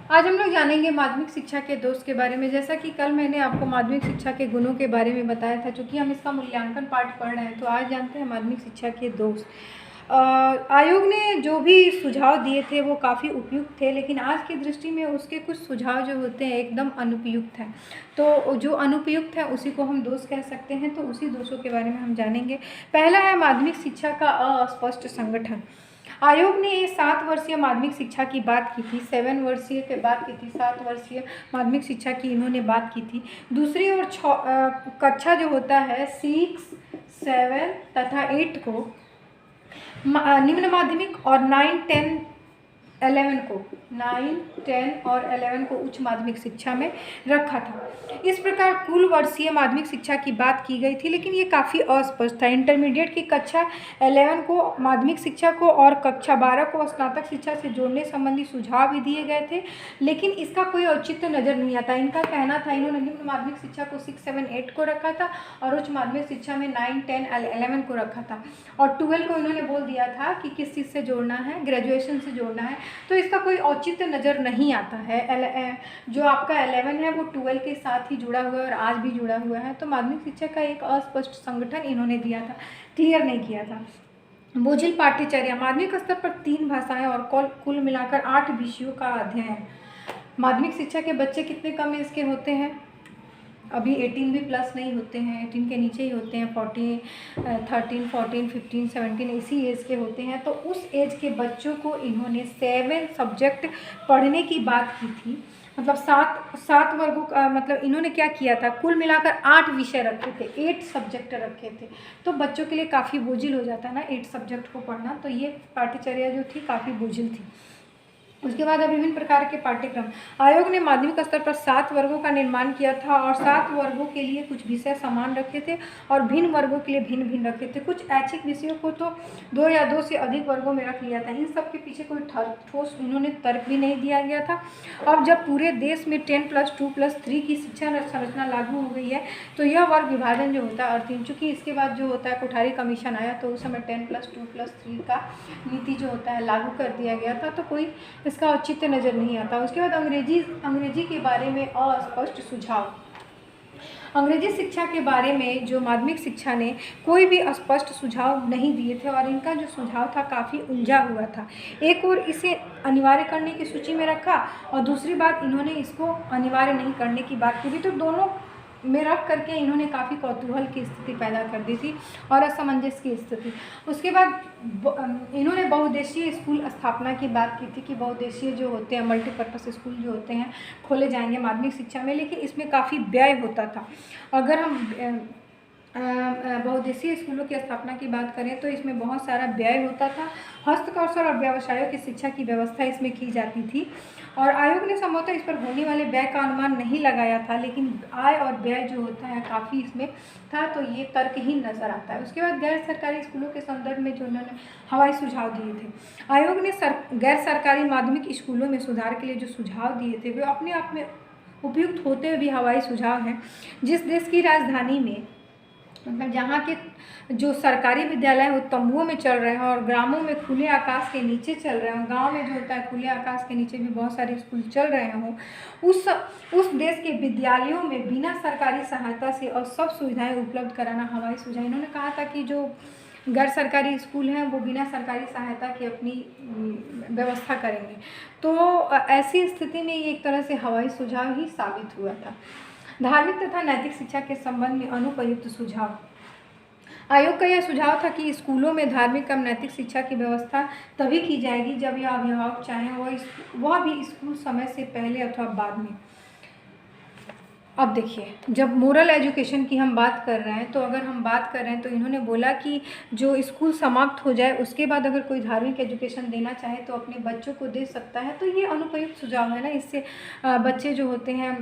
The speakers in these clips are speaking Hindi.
आज हम लोग जानेंगे माध्यमिक शिक्षा के दोष के बारे में। जैसा कि कल मैंने आपको माध्यमिक शिक्षा के गुणों के बारे में बताया था, चूँकि हम इसका मूल्यांकन पाठ पढ़ रहे हैं, तो आज जानते हैं माध्यमिक शिक्षा के दोष। आयोग ने जो भी सुझाव दिए थे वो काफ़ी उपयुक्त थे, लेकिन आज की दृष्टि में उसके कुछ सुझाव जो होते हैं एकदम अनुपयुक्त हैं। तो जो अनुपयुक्त है उसी को हम दोष कह सकते हैं, तो उसी दोषों के बारे में हम जानेंगे। पहला है माध्यमिक शिक्षा का अस्पष्ट संगठन। आयोग ने 7 वर्षीय माध्यमिक शिक्षा की बात की थी, 7 वर्षीय की बात की थी, 7 वर्षीय माध्यमिक शिक्षा की इन्होंने बात की थी। दूसरी ओर कक्षा जो होता है 6, 7 तथा 8 को निम्न माध्यमिक और 9, 10, 11 को 9, 10 और 11 को उच्च माध्यमिक शिक्षा में रखा था। इस प्रकार कुल वर्षीय माध्यमिक शिक्षा की बात की गई थी, लेकिन ये काफ़ी अस्पष्ट था। इंटरमीडिएट की कक्षा 11 को माध्यमिक शिक्षा को और कक्षा 12 को स्नातक शिक्षा से जोड़ने संबंधी सुझाव भी दिए गए थे, लेकिन इसका कोई औचित्य नज़र नहीं आता। इनका कहना था, इन्होंने निम्न माध्यमिक शिक्षा को 6, 7, 8 को रखा था और उच्च माध्यमिक शिक्षा में 9, 10, 11 को रखा था, और 12 को इन्होंने बोल दिया था कि किस चीज़ से जोड़ना है, ग्रेजुएशन से जोड़ना है। तो इसका कोई औचित्य नज़र नहीं आता है। जो आपका 11 है वो 12 के साथ ही जुड़ा हुआ है और आज भी जुड़ा हुआ है। तो माध्यमिक शिक्षा का एक अस्पष्ट संगठन इन्होंने दिया था, क्लियर नहीं किया था। बोझिल पाठ्यचर्या। माध्यमिक स्तर पर 3 भाषाएं और कुल मिलाकर 8 विषयों का अध्ययन। माध्यमिक शिक्षा के बच्चे कितने कम एज के होते हैं? अभी 18 भी प्लस नहीं होते हैं, 18 के नीचे ही होते हैं, 13, 14, 15, 17 इसी एज के होते हैं। तो उस एज के बच्चों को इन्होंने 7 सब्जेक्ट पढ़ने की बात की थी, मतलब 7 वर्गों का, मतलब इन्होंने क्या किया था, कुल मिलाकर 8 विषय रखे थे, 8 सब्जेक्ट रखे थे। तो बच्चों के लिए काफ़ी बोझिल हो जाता है ना 8 सब्जेक्ट को पढ़ना, तो ये पाठ्यचर्या जो थी काफ़ी बोझिल थी। उसके बाद विभिन्न प्रकार के पाठ्यक्रम। आयोग ने माध्यमिक स्तर पर 7 वर्गों का निर्माण किया था और 7 वर्गों के लिए कुछ विषय समान रखे थे और भिन्न वर्गों के लिए भिन्न भिन्न रखे थे। कुछ ऐच्छिक विषयों को तो 2 या 2 से अधिक वर्गों में रख लिया था। इन सब के पीछे कोई ठोस इन्होंने तर्क भी नहीं दिया गया था। अब जब पूरे देश में 10+2+3 की शिक्षा संरचना लागू हो गई है, तो यह वर्ग विभाजन जो होता है, और चूँकि इसके बाद जो होता है कोठारी कमीशन आया, तो उस समय 10+2+3 का नीति जो होता है लागू कर दिया गया था, तो कोई इसका औचित्य नज़र नहीं आता। उसके बाद अंग्रेजी के बारे में अस्पष्ट सुझाव। अंग्रेजी शिक्षा के बारे में जो माध्यमिक शिक्षा ने कोई भी स्पष्ट सुझाव नहीं दिए थे, और इनका जो सुझाव था काफ़ी उलझा हुआ था। एक और इसे अनिवार्य करने की सूची में रखा, और दूसरी बात इन्होंने इसको अनिवार्य नहीं करने की बात की थी। तो दोनों में रख करके इन्होंने काफ़ी कौतूहल की स्थिति पैदा कर दी थी और असमंजस की स्थिति। उसके बाद इन्होंने बहुउद्देशीय स्कूल स्थापना की बात की थी कि बहुउद्देशीय जो होते हैं, मल्टीपर्पज़ स्कूल जो होते हैं खोले जाएंगे माध्यमिक शिक्षा में, लेकिन इसमें काफ़ी व्यय होता था। अगर हम बहुउद्देशीय स्कूलों की स्थापना की बात करें तो इसमें बहुत सारा व्यय होता था। हस्तकौशल और व्यवसायों की शिक्षा की व्यवस्था इसमें की जाती थी, और आयोग ने संभवतः इस पर होने वाले व्यय का अनुमान नहीं लगाया था, लेकिन आय और व्यय जो होता है काफ़ी इसमें था, तो ये तर्कहीन नज़र आता है। उसके बाद गैर सरकारी स्कूलों के संदर्भ में जो उन्होंने हवाई सुझाव दिए थे, आयोग ने गैर सरकारी माध्यमिक स्कूलों में सुधार के लिए जो सुझाव दिए थे वे अपने आप में उपयुक्त होते हुए भी हवाई सुझाव हैं। जिस देश की राजधानी में, मतलब जहाँ के जो सरकारी विद्यालय हैं वो तंबुओं में चल रहे हैं और ग्रामों में खुले आकाश के नीचे चल रहे हैं, गांव में जो होता है खुले आकाश के नीचे भी बहुत सारे स्कूल चल रहे हों, उस देश के विद्यालयों में बिना सरकारी सहायता से और सब सुविधाएं उपलब्ध कराना हवाई सुझाव। इन्होंने कहा था कि जो गैर सरकारी स्कूल हैं वो बिना सरकारी सहायता की अपनी व्यवस्था करेंगे। तो ऐसी स्थिति में ये एक तरह से हवाई सुझाव ही साबित हुआ था। धार्मिक तथा नैतिक शिक्षा के संबंध में अनुपयुक्त सुझाव। आयोग का यह सुझाव था कि स्कूलों में धार्मिक एवं नैतिक शिक्षा की व्यवस्था तभी की जाएगी जब यह अभिभावक चाहें, वह भी स्कूल समय से पहले अथवा बाद में। अब देखिए, जब मोरल एजुकेशन की हम बात कर रहे हैं, तो अगर हम बात कर रहे हैं तो इन्होंने बोला कि जो स्कूल समाप्त हो जाए उसके बाद अगर कोई धार्मिक एजुकेशन देना चाहे तो अपने बच्चों को दे सकता है। तो ये अनुपयुक्त सुझाव है ना, इससे बच्चे जो होते हैं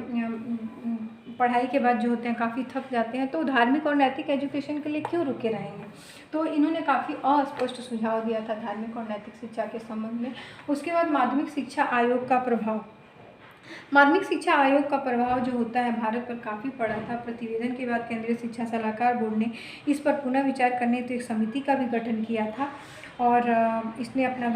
पढ़ाई के बाद जो होते हैं काफ़ी थक जाते हैं, तो धार्मिक और नैतिक एजुकेशन के लिए क्यों रुके रहेंगे। तो इन्होंने काफ़ी अस्पष्ट सुझाव दिया था धार्मिक और नैतिक शिक्षा के संबंध में। उसके बाद माध्यमिक शिक्षा आयोग का प्रभाव। माध्यमिक शिक्षा आयोग का प्रभाव जो होता है भारत पर काफ़ी पड़ा था। प्रतिवेदन के बाद केंद्रीय शिक्षा सलाहकार बोर्ड ने इस पर पुनः विचार करने हेतु एक समिति का भी गठन किया था, और इसने अपना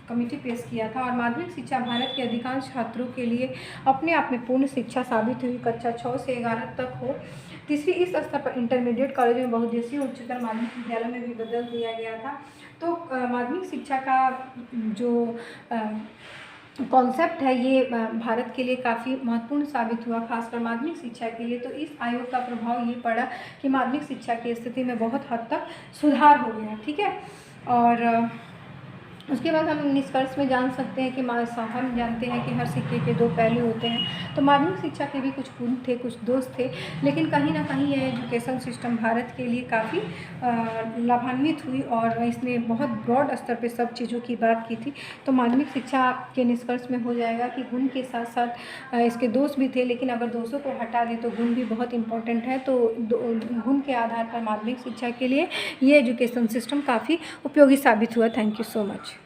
कमिटी पेश किया था। और माध्यमिक शिक्षा भारत के अधिकांश छात्रों के लिए अपने आप में पूर्ण शिक्षा साबित हुई। कक्षा 6 से 11 तक हो। तीसरी, इस स्तर पर इंटरमीडिएट कॉलेज में बहुउद्देशीय उच्चतर माध्यमिक विद्यालय में भी बदल दिया गया था। तो माध्यमिक शिक्षा का जो कॉन्सेप्ट है ये भारत के लिए काफ़ी महत्वपूर्ण साबित हुआ, खासकर माध्यमिक शिक्षा के लिए। तो इस आयोग का प्रभाव ये पड़ा कि माध्यमिक शिक्षा की स्थिति में बहुत हद तक सुधार हो गया। ठीक है। और उसके बाद हम निष्कर्ष में जान सकते हैं कि हम जानते हैं कि हर सिक्के के दो पहलू होते हैं। तो माध्यमिक शिक्षा के भी कुछ गुण थे, कुछ दोष थे, लेकिन कहीं ना कहीं यह एजुकेशन सिस्टम भारत के लिए काफ़ी लाभान्वित हुई और इसने बहुत ब्रॉड स्तर पे सब चीज़ों की बात की थी। तो माध्यमिक शिक्षा के निष्कर्ष में हो जाएगा कि गुण के साथ साथ इसके दोष भी थे, लेकिन अगर दोषों को हटा दें तो गुण भी बहुत इंपॉर्टेंट है। तो गुण के आधार पर माध्यमिक शिक्षा के लिए ये एजुकेशन सिस्टम काफ़ी उपयोगी साबित हुआ। Thank you so much.